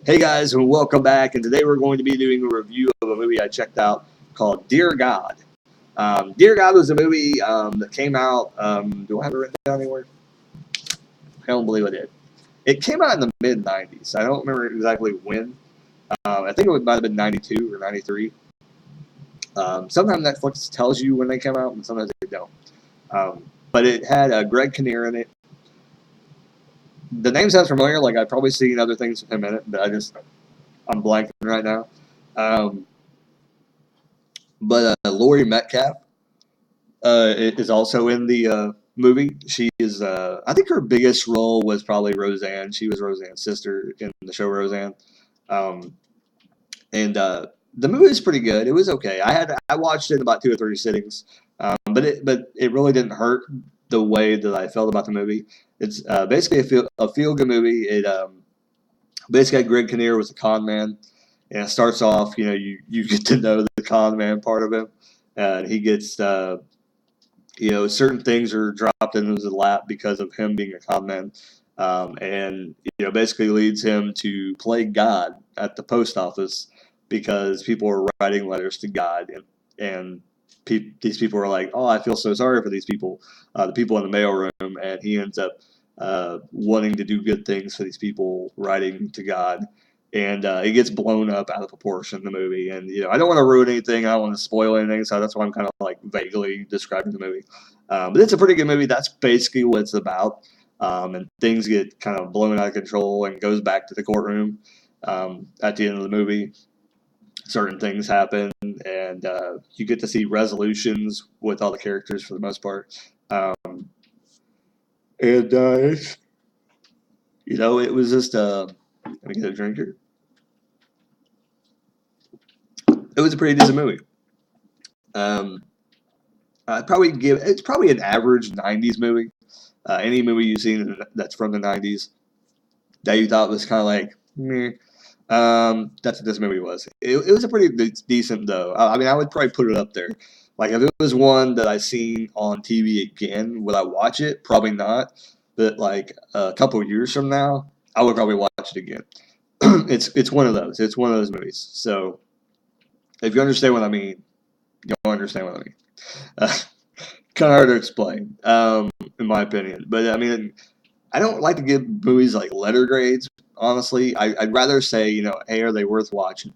Hey guys, and welcome back. And today we're going to be doing a review of a movie I checked out called Dear God. Dear God was a movie that came out. Do I have it written down anywhere? I don't believe I did. It came out in the mid 90s. I don't remember exactly when. I think it might have been 92 or 93. Sometimes Netflix tells you when they come out, and sometimes they don't. But it had Greg Kinnear in it. The name sounds familiar, like I've probably seen other things with him in it, but I'm blanking right now. Um, but Laurie Metcalf is also in the movie. She is, I think her biggest role was probably Roseanne. She was Roseanne's sister in the show Roseanne. Um, and the movie is pretty good. It was okay. I watched it in about 2 or 3 sittings, but it really didn't hurt the way that I felt about the movie. It's basically a feel good movie. It basically Greg Kinnear was a con man, and it starts off. You get to know the con man part of him, and he gets certain things are dropped into his lap because of him being a con man, and basically leads him to play God at the post office because people are writing letters to God, and these people are like, oh, I feel so sorry for these people, the people in the mailroom, and he ends up wanting to do good things for these people, writing to God. And it gets blown up out of proportion in the movie. And I don't want to ruin anything. I don't want to spoil anything, so that's why I'm kind of like vaguely describing the movie. But it's a pretty good movie. That's basically what it's about. And things get kind of blown out of control and goes back to the courtroom at the end of the movie. Certain things happen, and you get to see resolutions with all the characters for the most part. And it was just let me get a drink here. It was a pretty decent movie. Um, I'd probably give it's probably an average '90s movie. Any movie you've seen that's from the '90s that you thought was kind of like, meh, that's what this movie was. It was a pretty decent though. I mean, I would probably put it up there. Like if it was one that I seen on TV again, would I watch it? Probably not. But like a couple of years from now, I would probably watch it again. It's one of those. It's one of those movies. So if you understand what I mean, you'll understand what I mean. Uh, kind of hard to explain, in my opinion. But I mean, I don't like to give movies like letter grades. Honestly, I'd rather say, hey, are they worth watching?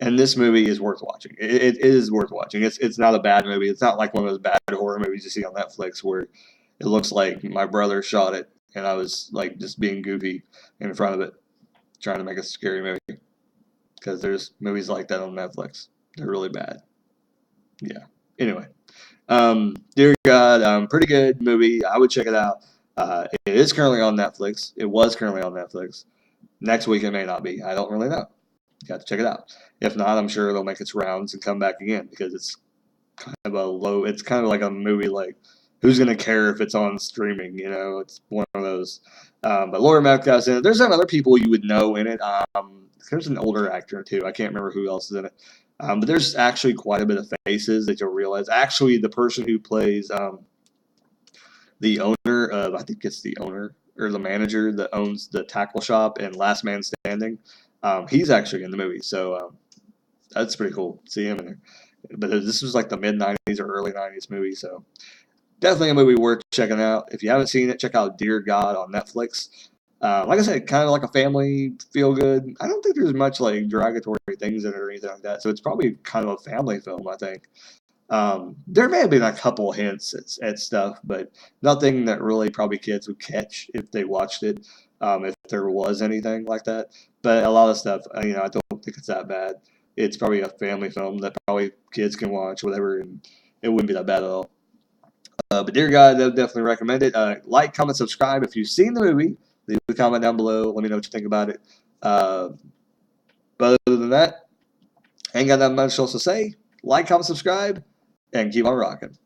And this movie is worth watching. It is worth watching. It's not a bad movie. It's not like one of those bad horror movies you see on Netflix where it looks like my brother shot it and I was like just being goofy in front of it, trying to make a scary movie. Because there's movies like that on Netflix. They're really bad. Yeah. Anyway, Dear God, pretty good movie. I would check it out. It is currently on Netflix. It was currently on Netflix. Next week it may not be. I don't really know. You got to check it out. If not, I'm sure it'll make its rounds and come back again because it's kind of a low. It's kind of like a movie like who's gonna care if it's on streaming? It's one of those. But Laura Metcalf's in it. There's some other people you would know in it. There's an older actor too. I can't remember who else is in it. But there's actually quite a bit of faces that you'll realize. Actually, the person who plays the owner of, I think it's the owner or the manager that owns the tackle shop and Last Man Standing, he's actually in the movie. So that's pretty cool. See him in there. But this was like the mid '90s or early '90s movie, so definitely a movie worth checking out. If you haven't seen it, check out Dear God on Netflix. Like I said, kind of like a family feel good. I don't think there's much like derogatory things in it or anything like that, so it's probably kind of a family film, I think. There may have been a couple hints at stuff, but nothing that really probably kids would catch if they watched it, if there was anything like that. But a lot of stuff, I don't think it's that bad. It's probably a family film that probably kids can watch, whatever, and it wouldn't be that bad at all. But Dear God, I would definitely recommend it. Like, comment, subscribe if you've seen the movie. Leave a comment down below. Let me know what you think about it. Uh, but other than that, ain't got that much else to say. Like, comment, subscribe, and keep on rocking.